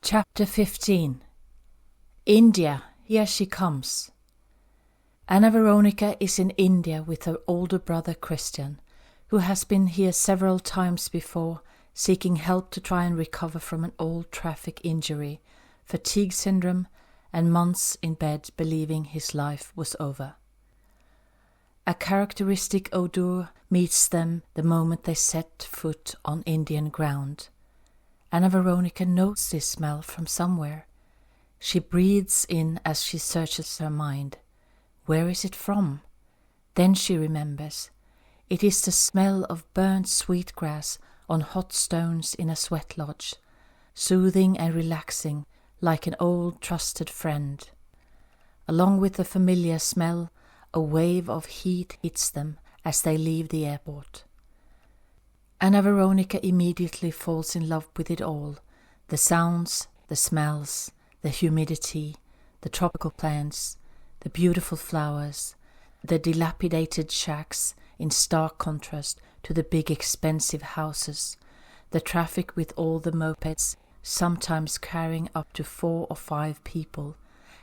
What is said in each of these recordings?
Chapter 15. India, here she comes. Anna Veronica is in India with her older brother Christian, who has been here several times before, seeking help to try and recover from an old traffic injury, fatigue syndrome, and months in bed believing his life was over. A characteristic odour meets them the moment they set foot on Indian ground. Anna Veronica knows this smell from somewhere. She breathes in as she searches her mind. Where is it from? Then she remembers. It is the smell of burnt sweetgrass on hot stones in a sweat lodge, soothing and relaxing like an old trusted friend. Along with the familiar smell, a wave of heat hits them as they leave the airport. Anna Veronica immediately falls in love with it all. The sounds, the smells, the humidity, the tropical plants, the beautiful flowers, the dilapidated shacks in stark contrast to the big expensive houses, the traffic with all the mopeds, sometimes carrying up to 4 or 5 people,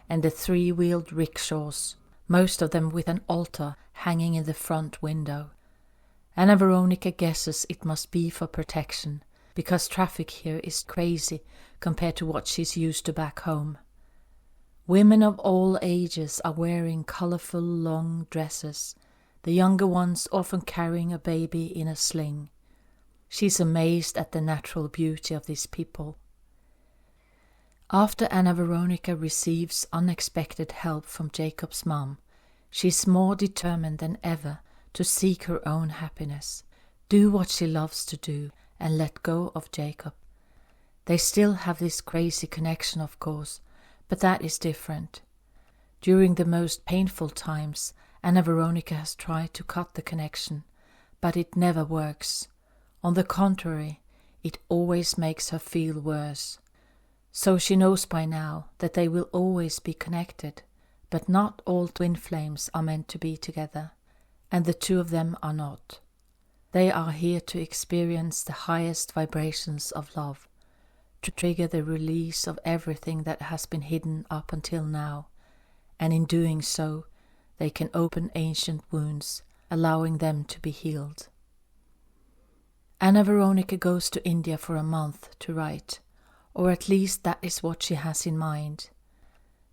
and the 3-wheeled rickshaws, most of them with an altar hanging in the front window. Anna Veronica guesses it must be for protection, because traffic here is crazy compared to what she's used to back home. Women of all ages are wearing colorful long dresses, the younger ones often carrying a baby in a sling. She's amazed at the natural beauty of these people. After Anna Veronica receives unexpected help from Jacob's mom, she's more determined than ever to seek her own happiness, do what she loves to do, and let go of Jacob. They still have this crazy connection, of course, but that is different. During the most painful times, Anna Veronica has tried to cut the connection, but it never works. On the contrary, it always makes her feel worse. So she knows by now that they will always be connected, but not all twin flames are meant to be together, and the two of them are not. They are here to experience the highest vibrations of love, to trigger the release of everything that has been hidden up until now, and in doing so, they can open ancient wounds, allowing them to be healed. Anna Veronica goes to India for a month to write, or at least that is what she has in mind.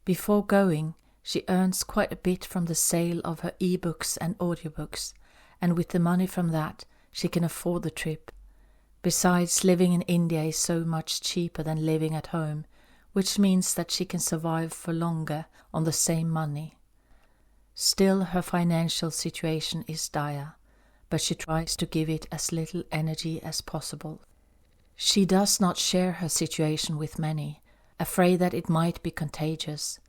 Before going, she earns quite a bit from the sale of her e-books and audiobooks, and with the money from that, she can afford the trip. Besides, living in India is so much cheaper than living at home, which means that she can survive for longer on the same money. Still, her financial situation is dire, but she tries to give it as little energy as possible. She does not share her situation with many, afraid that it might be contagious.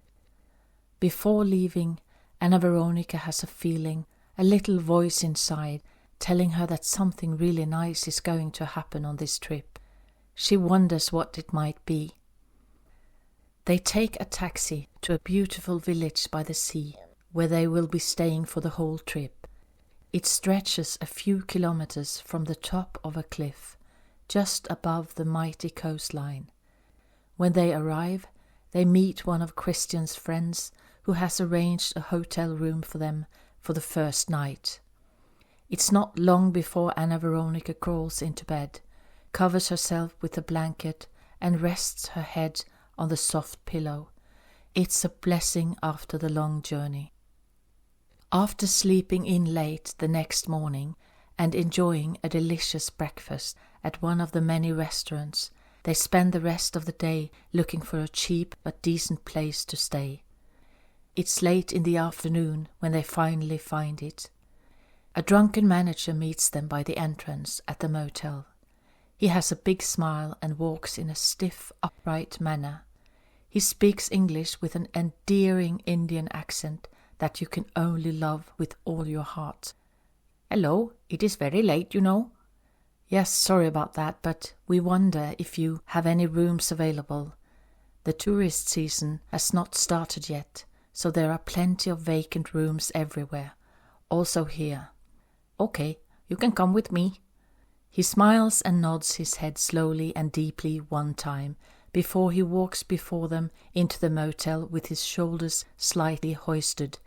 Before leaving, Anna Veronica has a feeling, a little voice inside, telling her that something really nice is going to happen on this trip. She wonders what it might be. They take a taxi to a beautiful village by the sea, where they will be staying for the whole trip. It stretches a few kilometers from the top of a cliff, just above the mighty coastline. When they arrive, they meet one of Christian's friends who has arranged a hotel room for them for the first night. It's not long before Anna Veronica crawls into bed, covers herself with a blanket, and rests her head on the soft pillow. It's a blessing after the long journey. After sleeping in late the next morning and enjoying a delicious breakfast at one of the many restaurants, they spend the rest of the day looking for a cheap but decent place to stay. It's late in the afternoon when they finally find it. A drunken manager meets them by the entrance at the motel. He has a big smile and walks in a stiff, upright manner. He speaks English with an endearing Indian accent that you can only love with all your heart. "Hello, it is very late, you know." "Yes, sorry about that, but we wonder if you have any rooms available. The tourist season has not started yet, so there are plenty of vacant rooms everywhere, also here." "Okay, you can come with me." He smiles and nods his head slowly and deeply one time, before he walks before them into the motel with his shoulders slightly hoisted,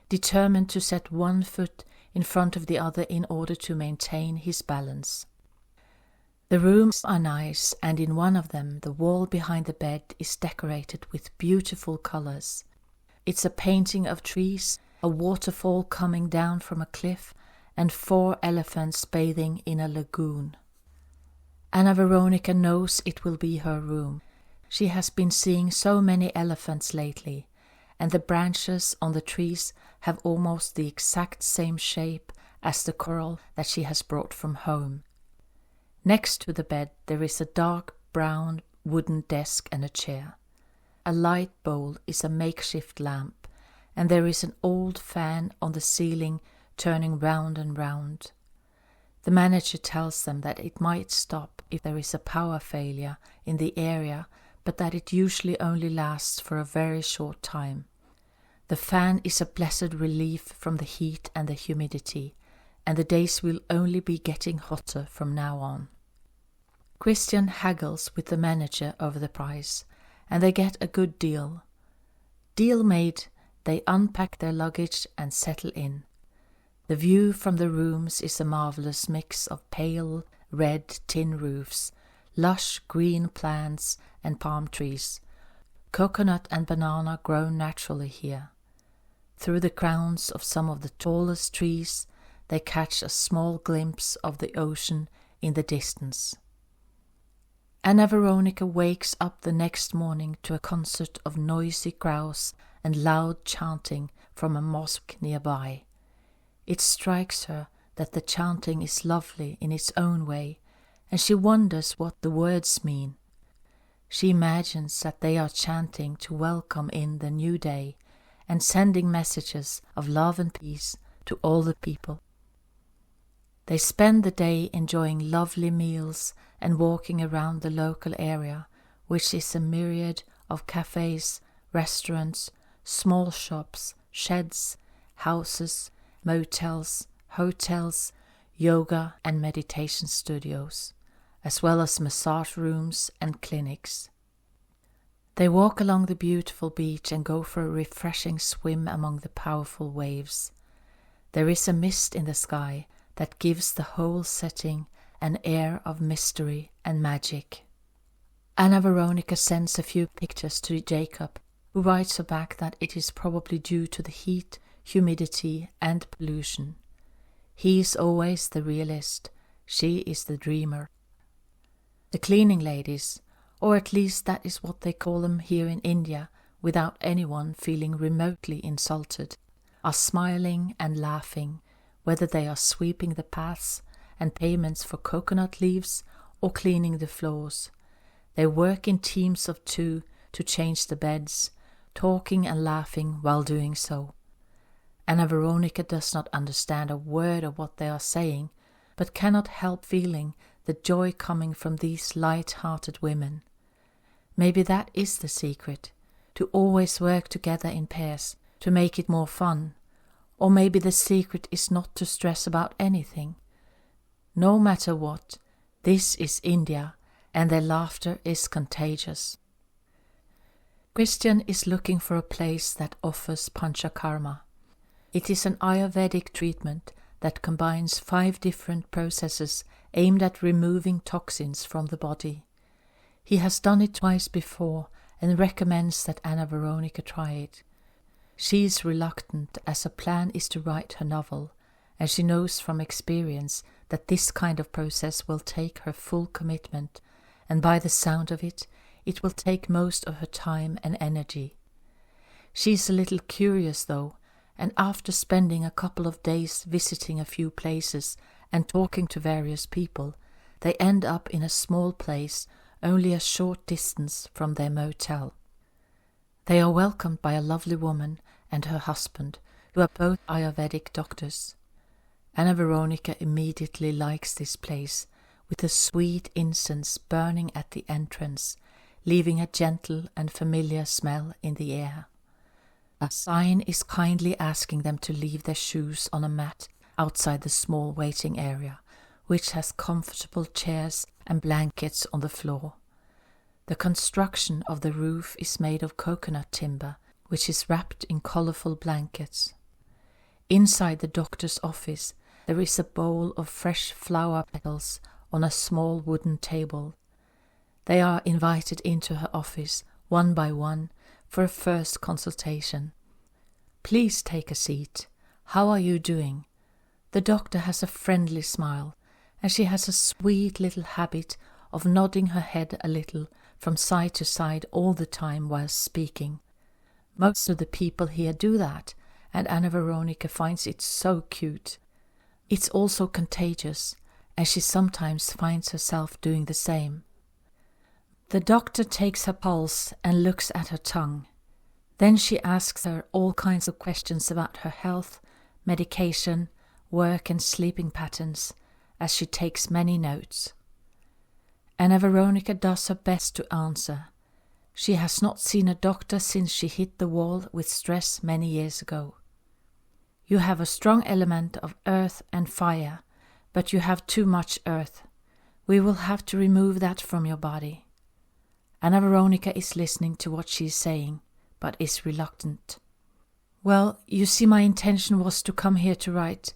determined to set one foot in front of the other in order to maintain his balance. The rooms are nice, and in one of them the wall behind the bed is decorated with beautiful colors. It's a painting of trees, a waterfall coming down from a cliff, and 4 elephants bathing in a lagoon. Anna Veronica knows it will be her room. She has been seeing so many elephants lately, and the branches on the trees have almost the exact same shape as the coral that she has brought from home. Next to the bed there is a dark brown wooden desk and a chair. A light bowl is a makeshift lamp, and there is an old fan on the ceiling turning round and round. The manager tells them that it might stop if there is a power failure in the area, but that it usually only lasts for a very short time. The fan is a blessed relief from the heat and the humidity, and the days will only be getting hotter from now on. Christian haggles with the manager over the price, and they get a good deal. Deal made, they unpack their luggage and settle in. The view from the rooms is a marvelous mix of pale red tin roofs, lush green plants and palm trees. Coconut and banana grow naturally here. Through the crowns of some of the tallest trees, they catch a small glimpse of the ocean in the distance. Anna Veronica wakes up the next morning to a concert of noisy grouse and loud chanting from a mosque nearby. It strikes her that the chanting is lovely in its own way, and she wonders what the words mean. She imagines that they are chanting to welcome in the new day and sending messages of love and peace to all the people. They spend the day enjoying lovely meals and walking around the local area, which is a myriad of cafes, restaurants, small shops, sheds, houses, motels, hotels, yoga and meditation studios, as well as massage rooms and clinics. They walk along the beautiful beach and go for a refreshing swim among the powerful waves. There is a mist in the sky that gives the whole setting an air of mystery and magic. Anna Veronica sends a few pictures to Jacob, who writes her back that it is probably due to the heat, humidity and pollution. He is always the realist, she is the dreamer. The cleaning ladies, or at least that is what they call them here in India, without anyone feeling remotely insulted, are smiling and laughing, whether they are sweeping the paths and pavements for coconut leaves or cleaning the floors. They work in teams of 2 to change the beds, talking and laughing while doing so. Anna Veronica does not understand a word of what they are saying, but cannot help feeling the joy coming from these light-hearted women. Maybe that is the secret, to always work together in pairs, to make it more fun. Or maybe the secret is not to stress about anything. No matter what, this is India, and their laughter is contagious. Christian is looking for a place that offers panchakarma. It is an Ayurvedic treatment that combines 5 different processes aimed at removing toxins from the body. He has done it twice before and recommends that Anna Veronica try it. She is reluctant, as her plan is to write her novel, and she knows from experience that this kind of process will take her full commitment, and by the sound of it, it will take most of her time and energy. She is a little curious though, and after spending a couple of days visiting a few places and talking to various people, they end up in a small place only a short distance from their motel. They are welcomed by a lovely woman and her husband, who are both Ayurvedic doctors. Anna Veronica immediately likes this place, with the sweet incense burning at the entrance, leaving a gentle and familiar smell in the air. A sign is kindly asking them to leave their shoes on a mat outside the small waiting area, which has comfortable chairs and blankets on the floor. The construction of the roof is made of coconut timber, which is wrapped in colorful blankets. Inside the doctor's office, there is a bowl of fresh flower petals on a small wooden table. They are invited into her office, one by one, for a first consultation. "Please take a seat. How are you doing?" The doctor has a friendly smile, and she has a sweet little habit of nodding her head a little from side to side all the time while speaking. Most of the people here do that, and Anna Veronica finds it so cute. It's also contagious, and she sometimes finds herself doing the same. The doctor takes her pulse and looks at her tongue. Then she asks her all kinds of questions about her health, medication, work and sleeping patterns, as she takes many notes. Anna Veronica does her best to answer. She has not seen a doctor since she hit the wall with stress many years ago. "You have a strong element of earth and fire, but you have too much earth. We will have to remove that from your body." Anna Veronica is listening to what she is saying, but is reluctant. "Well, you see, my intention was to come here to write,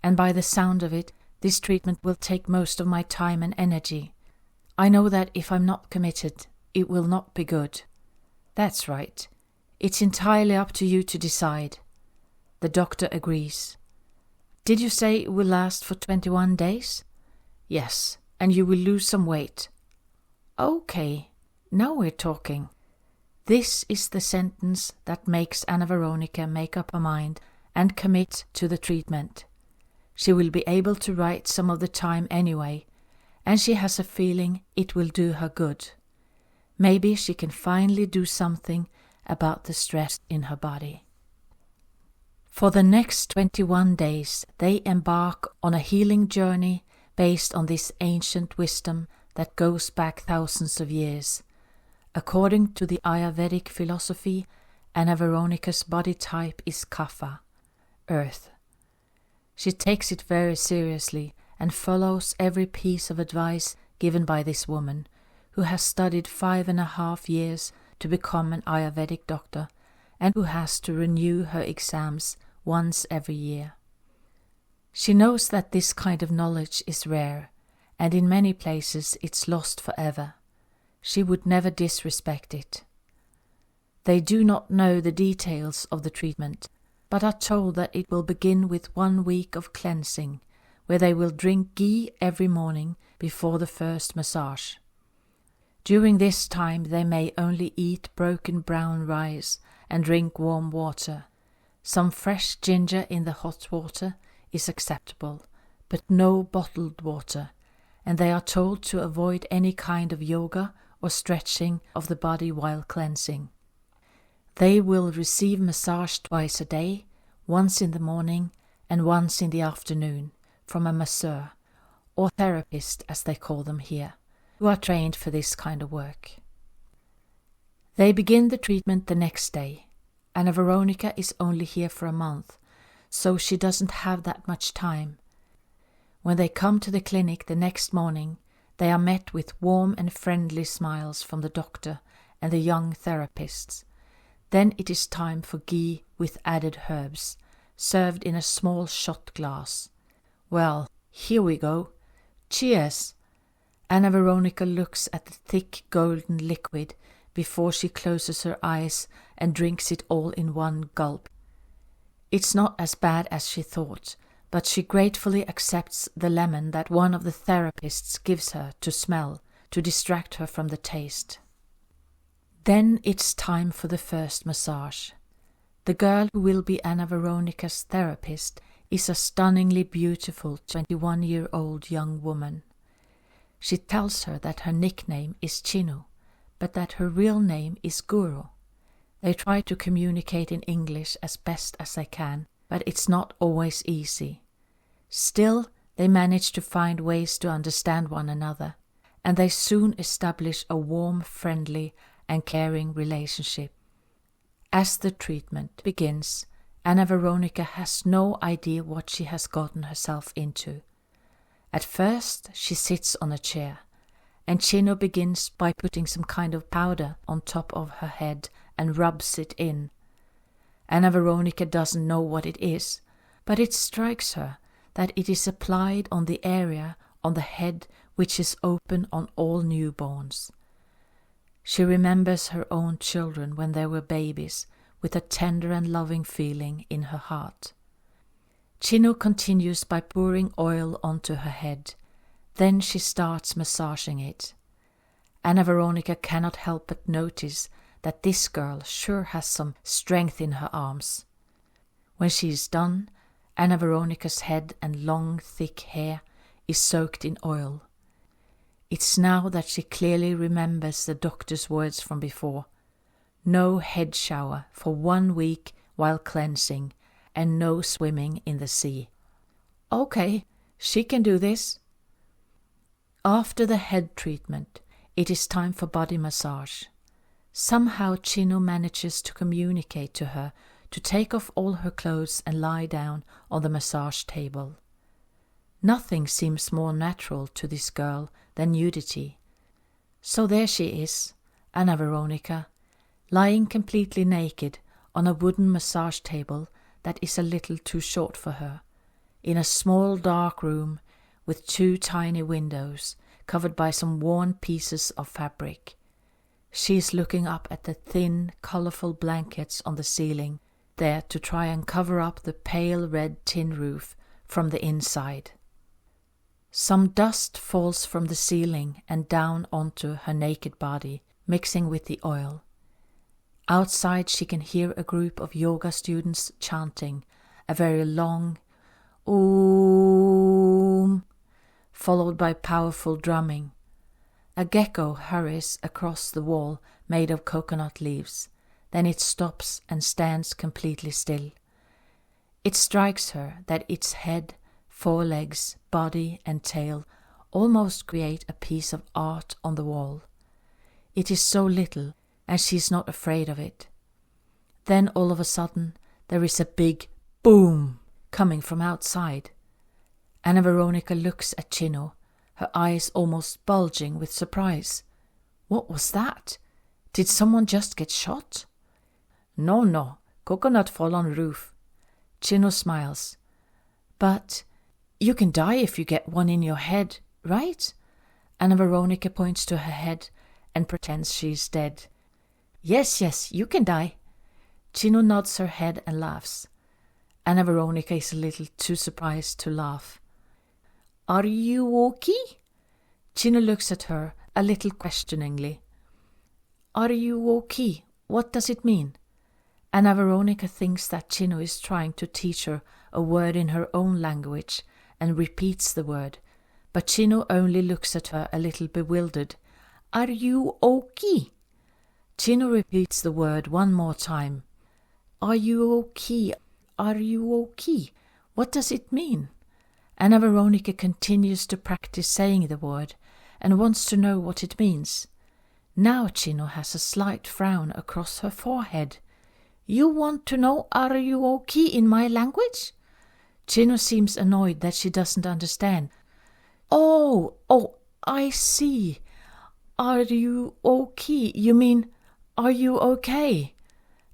and by the sound of it, this treatment will take most of my time and energy. I know that if I'm not committed, it will not be good." "That's right. It's entirely up to you to decide." The doctor agrees. "Did you say it will last for 21 days? "Yes, and you will lose some weight." "Okay, now we're talking." This is the sentence that makes Anna Veronica make up her mind and commit to the treatment. She will be able to write some of the time anyway, and she has a feeling it will do her good. Maybe she can finally do something about the stress in her body. For the next 21 days, they embark on a healing journey based on this ancient wisdom that goes back thousands of years. According to the Ayurvedic philosophy, Anna Veronica's body type is Kapha, earth. She takes it very seriously and follows every piece of advice given by this woman, who has studied 5.5 years to become an Ayurvedic doctor and who has to renew her exams once every year. She knows that this kind of knowledge is rare, and in many places it's lost forever. She would never disrespect it. They do not know the details of the treatment, but are told that it will begin with 1 week of cleansing, where they will drink ghee every morning before the first massage. During this time they may only eat broken brown rice and drink warm water. Some fresh ginger in the hot water is acceptable, but no bottled water, and they are told to avoid any kind of yoga or stretching of the body while cleansing. They will receive massage twice a day, once in the morning and once in the afternoon, from a masseur, or therapist as they call them here, who are trained for this kind of work. They begin the treatment the next day. Anna Veronica is only here for a month, so she doesn't have that much time. When they come to the clinic the next morning, they are met with warm and friendly smiles from the doctor and the young therapists. Then it is time for ghee with added herbs, served in a small shot glass. "Well, here we go. Cheers!" Anna Veronica looks at the thick golden liquid before she closes her eyes and drinks it all in one gulp. It's not as bad as she thought, but she gratefully accepts the lemon that one of the therapists gives her to smell, to distract her from the taste. Then it's time for the first massage. The girl who will be Anna Veronica's therapist is a stunningly beautiful 21-year-old young woman. She tells her that her nickname is Chinu, but that her real name is Guru. They try to communicate in English as best as they can, but it's not always easy. Still, they manage to find ways to understand one another, and they soon establish a warm, friendly, and caring relationship. As the treatment begins, Anna Veronica has no idea what she has gotten herself into. At first, she sits on a chair, and Chino begins by putting some kind of powder on top of her head and rubs it in. Anna Veronica doesn't know what it is, but it strikes her that it is applied on the area on the head which is open on all newborns. She remembers her own children when they were babies with a tender and loving feeling in her heart. Chino continues by pouring oil onto her head. Then she starts massaging it. Anna Veronica cannot help but notice that this girl sure has some strength in her arms. When she is done, Anna Veronica's head and long, thick hair is soaked in oil. It's now that she clearly remembers the doctor's words from before. No head shower for 1 week while cleansing, and no swimming in the sea. Okay, she can do this. After the head treatment, it is time for body massage. Somehow Chino manages to communicate to her to take off all her clothes and lie down on the massage table. Nothing seems more natural to this girl than nudity. So there she is, Anna Veronica, lying completely naked on a wooden massage table that is a little too short for her, in a small dark room with 2 tiny windows covered by some worn pieces of fabric. She is looking up at the thin, colorful blankets on the ceiling, there to try and cover up the pale red tin roof from the inside. Some dust falls from the ceiling and down onto her naked body, mixing with the oil. Outside she can hear a group of yoga students chanting a very long Om, followed by powerful drumming. A gecko hurries across the wall made of coconut leaves. Then it stops and stands completely still. It strikes her that its head, 4 legs, body and tail almost create a piece of art on the wall. It is so little, and she is not afraid of it. Then all of a sudden there is a big boom coming from outside. Anna Veronica looks at Chino, her eyes almost bulging with surprise. What was that? Did someone just get shot? No, coconut fall on roof. Chino smiles. But you can die if you get one in your head, right? Anna Veronica points to her head and pretends she is dead. Yes, you can die. Chino nods her head and laughs. Anna Veronica is a little too surprised to laugh. Are you okay? Chino looks at her a little questioningly. Are you okay? What does it mean? Anna Veronica thinks that Chino is trying to teach her a word in her own language and repeats the word, but Chino only looks at her a little bewildered. Are you okay? Chino repeats the word one more time. Are you okay? Are you okay? What does it mean? Anna Veronica continues to practice saying the word and wants to know what it means. Now Chino has a slight frown across her forehead. You want to know are you okay in my language? Chino seems annoyed that she doesn't understand. Oh, I see. Are you okay? You mean, are you okay?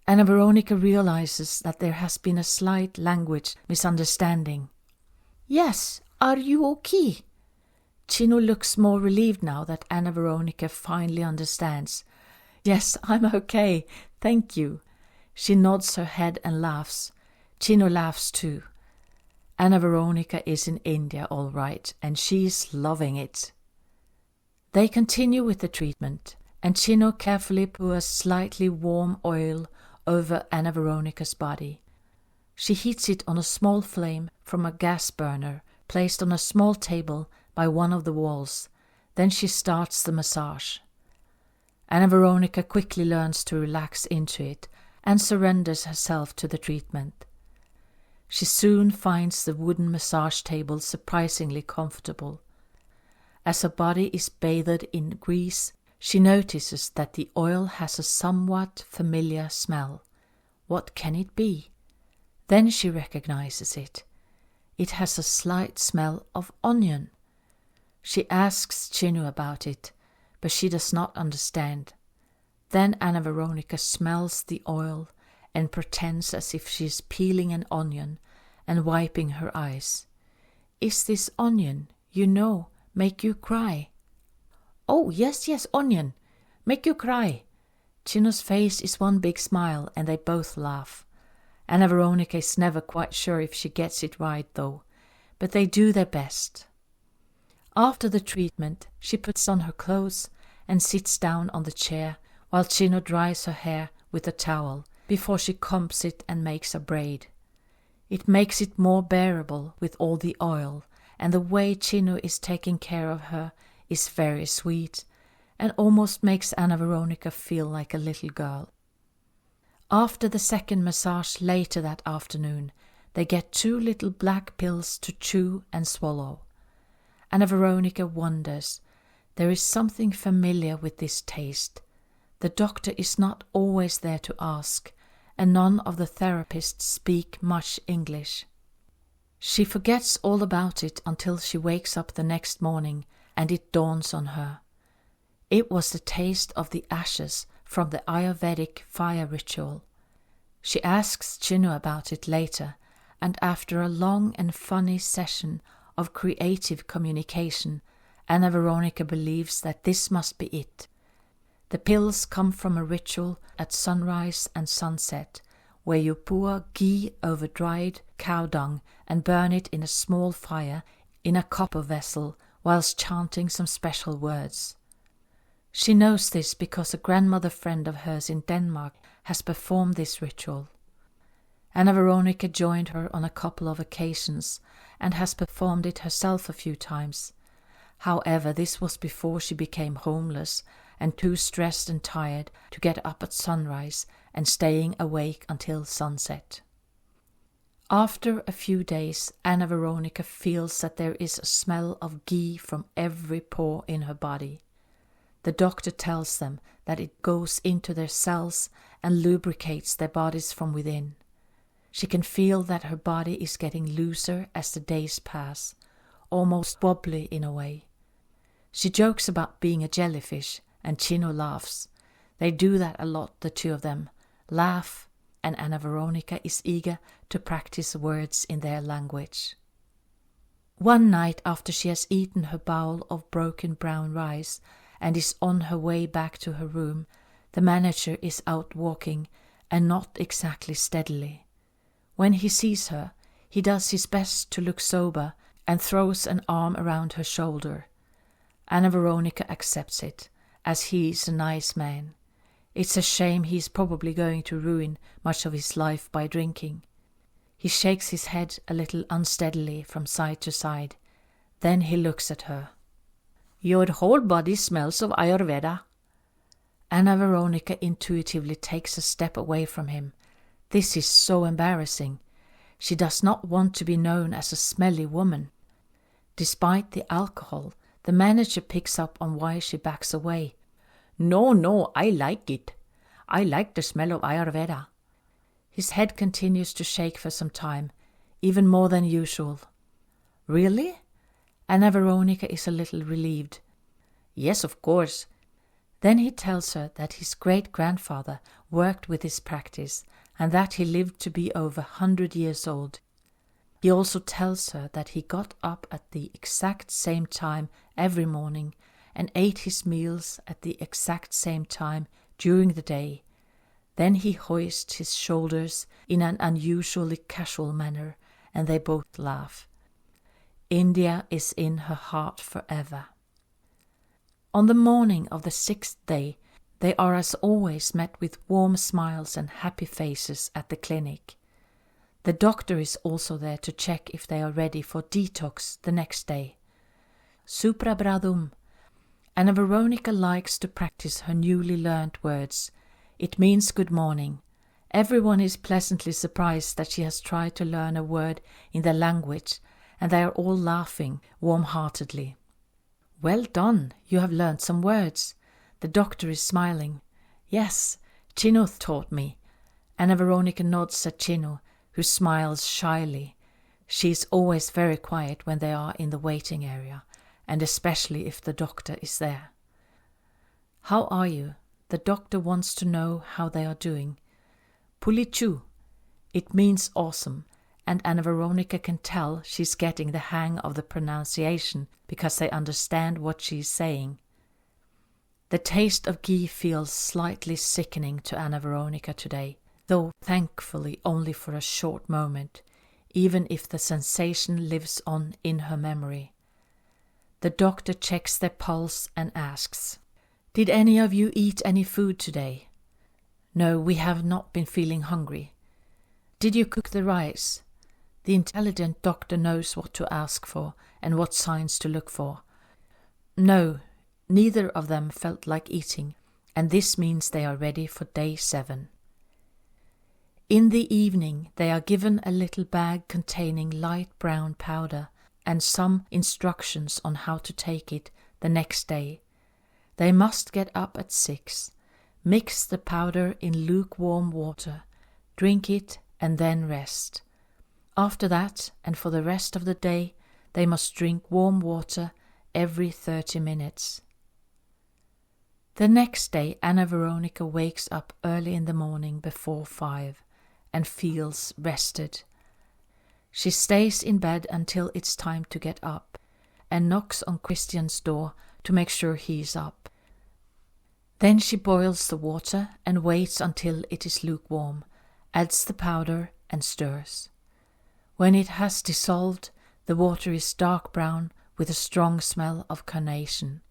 Anna Veronica realizes that there has been a slight language misunderstanding. Yes, are you okay? Chino looks more relieved now that Anna Veronica finally understands. Yes, I'm okay, thank you. She nods her head and laughs. Chino laughs too. Anna Veronica is in India all right, and she's loving it. They continue with the treatment, and Chino carefully pours slightly warm oil over Anna Veronica's body. She heats it on a small flame from a gas burner placed on a small table by one of the walls. Then she starts the massage. Anna Veronica quickly learns to relax into it and surrenders herself to the treatment. She soon finds the wooden massage table surprisingly comfortable. As her body is bathed in grease, she notices that the oil has a somewhat familiar smell. What can it be? Then she recognizes it. It has a slight smell of onion. She asks Chino about it, but she does not understand. Then Anna Veronica smells the oil and pretends as if she is peeling an onion and wiping her eyes. "Is this onion, make you cry?" "Oh, yes, onion, make you cry." Chino's face is one big smile and they both laugh. Anna Veronica is never quite sure if she gets it right though, but they do their best. After the treatment, she puts on her clothes and sits down on the chair while Chino dries her hair with a towel before she combs it and makes a braid. It makes it more bearable with all the oil, and the way Chino is taking care of her is very sweet and almost makes Anna Veronica feel like a little girl. After the second massage later that afternoon, they get 2 little black pills to chew and swallow. Anna Veronica wonders. There is something familiar with this taste. The doctor is not always there to ask, and none of the therapists speak much English. She forgets all about it until she wakes up the next morning and it dawns on her. It was the taste of the ashes from the Ayurvedic fire ritual. She asks Chino about it later, and after a long and funny session of creative communication, Anna Veronica believes that this must be it. The pills come from a ritual at sunrise and sunset, where you pour ghee over dried cow dung and burn it in a small fire in a copper vessel whilst chanting some special words. She knows this because a grandmother friend of hers in Denmark has performed this ritual. Anna Veronica joined her on a couple of occasions and has performed it herself a few times. However, this was before she became homeless and too stressed and tired to get up at sunrise and staying awake until sunset. After a few days, Anna Veronica feels that there is a smell of ghee from every pore in her body. The doctor tells them that it goes into their cells and lubricates their bodies from within. She can feel that her body is getting looser as the days pass, almost wobbly in a way. She jokes about being a jellyfish, and Chino laughs. They do that a lot, the two of them, laugh, and Anna Veronica is eager to practice words in their language. One night after she has eaten her bowl of broken brown rice and is on her way back to her room, the manager is out walking, and not exactly steadily. When he sees her, he does his best to look sober and throws an arm around her shoulder. Anna Veronica accepts it, as he is a nice man. It's a shame he is probably going to ruin much of his life by drinking. He shakes his head a little unsteadily from side to side. Then he looks at her. "Your whole body smells of Ayurveda." Anna Veronica intuitively takes a step away from him. This is so embarrassing. She does not want to be known as a smelly woman. Despite the alcohol, the manager picks up on why she backs away. No, I like it. I like the smell of Ayurveda." His head continues to shake for some time, even more than usual. "Really?" Anna Veronica is a little relieved. "Yes, of course." Then he tells her that his great-grandfather worked with his practice and that he lived to be over 100 years old. He also tells her that he got up at the exact same time every morning and ate his meals at the exact same time during the day. Then he hoists his shoulders in an unusually casual manner, and they both laugh. India is in her heart forever. On the morning of the 6th day, they are as always met with warm smiles and happy faces at the clinic. The doctor is also there to check if they are ready for detox the next day. Suprabhradum. Anna Veronica likes to practice her newly learned words. It means good morning. Everyone is pleasantly surprised that she has tried to learn a word in their language, and they are all laughing warm-heartedly. "Well done, you have learned some words." The doctor is smiling. "Yes, Chino taught me." Anna Veronica nods at Chino, who smiles shyly. She is always very quiet when they are in the waiting area, and especially if the doctor is there. How are you? The doctor wants to know how they are doing. Pulichu. It means awesome, and Anna Veronica can tell she's getting the hang of the pronunciation because they understand what she's saying. The taste of ghee feels slightly sickening to Anna Veronica today, though thankfully only for a short moment, even if the sensation lives on in her memory. The doctor checks their pulse and asks, "Did any of you eat any food today?" "No, we have not been feeling hungry." "Did you cook the rice?" The intelligent doctor knows what to ask for and what signs to look for. No, neither of them felt like eating, and this means they are ready for day 7. In the evening they are given a little bag containing light brown powder and some instructions on how to take it the next day. They must get up at 6, mix the powder in lukewarm water, drink it and then rest. After that, and for the rest of the day, they must drink warm water every 30 minutes. The next day Anna Veronica wakes up early in the morning before 5 and feels rested. She stays in bed until it's time to get up and knocks on Christian's door to make sure he's up. Then she boils the water and waits until it is lukewarm, adds the powder and stirs. When it has dissolved, the water is dark brown with a strong smell of carnation.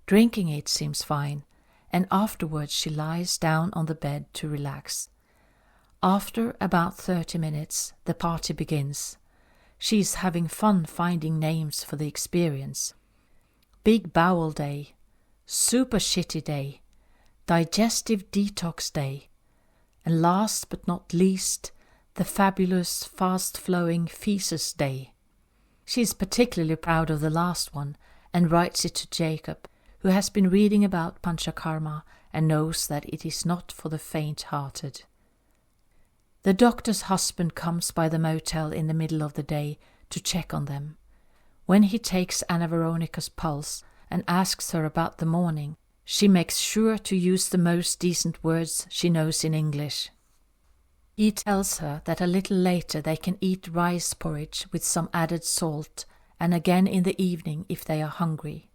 Drinking it seems fine, and afterwards she lies down on the bed to relax. After about 30 minutes, the party begins. She is having fun finding names for the experience. Big Bowel Day, Super Shitty Day, Digestive Detox Day, and last but not least, the fabulous fast-flowing Feces Day. She is particularly proud of the last one and writes it to Jacob, who has been reading about Panchakarma and knows that it is not for the faint-hearted. The doctor's husband comes by the motel in the middle of the day to check on them. When he takes Anna Veronica's pulse and asks her about the morning, she makes sure to use the most decent words she knows in English. He tells her that a little later they can eat rice porridge with some added salt, and again in the evening if they are hungry.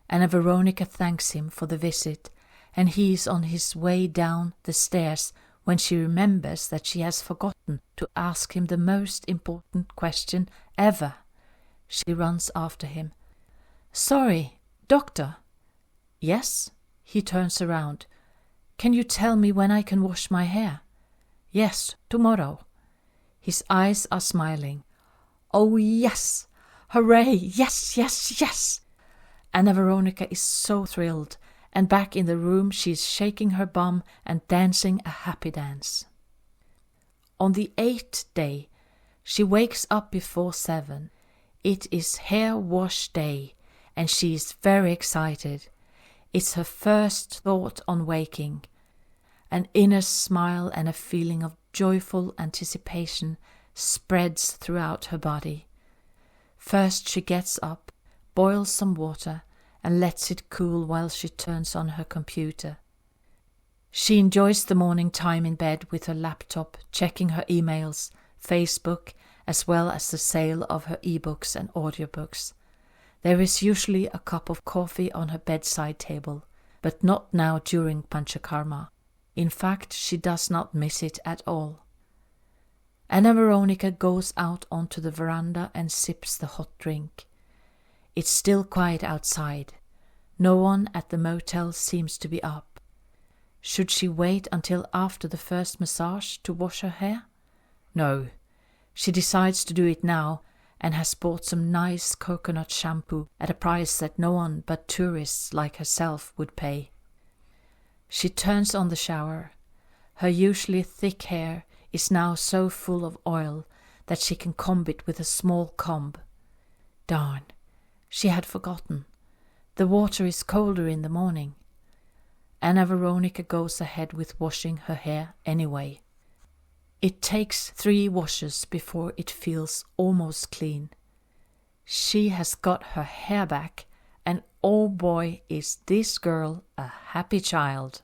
Anna Veronica thanks him for the visit, and he is on his way down the stairs when she remembers that she has forgotten to ask him the most important question ever. She runs after him. "Sorry, doctor." "Yes?" He turns around. "Can you tell me when I can wash my hair?" "Yes, tomorrow." His eyes are smiling. "Oh yes! Hooray! Yes, yes, yes!" Anna Veronica is so thrilled, and back in the room she is shaking her bum and dancing a happy dance. On the 8th day, she wakes up before 7. It is hair wash day, and she is very excited. It's her first thought on waking. An inner smile and a feeling of joyful anticipation spreads throughout her body. First she gets up, boils some water, and lets it cool while she turns on her computer. She enjoys the morning time in bed with her laptop, checking her emails, Facebook, as well as the sale of her ebooks and audiobooks. There is usually a cup of coffee on her bedside table, but not now during Panchakarma. In fact, she does not miss it at all. Anna Veronica goes out onto the veranda and sips the hot drink. It's still quiet outside. No one at the motel seems to be up. Should she wait until after the first massage to wash her hair? No. She decides to do it now and has bought some nice coconut shampoo at a price that no one but tourists like herself would pay. She turns on the shower. Her usually thick hair is now so full of oil that she can comb it with a small comb. Darn, she had forgotten. The water is colder in the morning. Anna Veronica goes ahead with washing her hair anyway. It takes 3 washes before it feels almost clean. She has got her hair back, and oh boy, is this girl a happy child.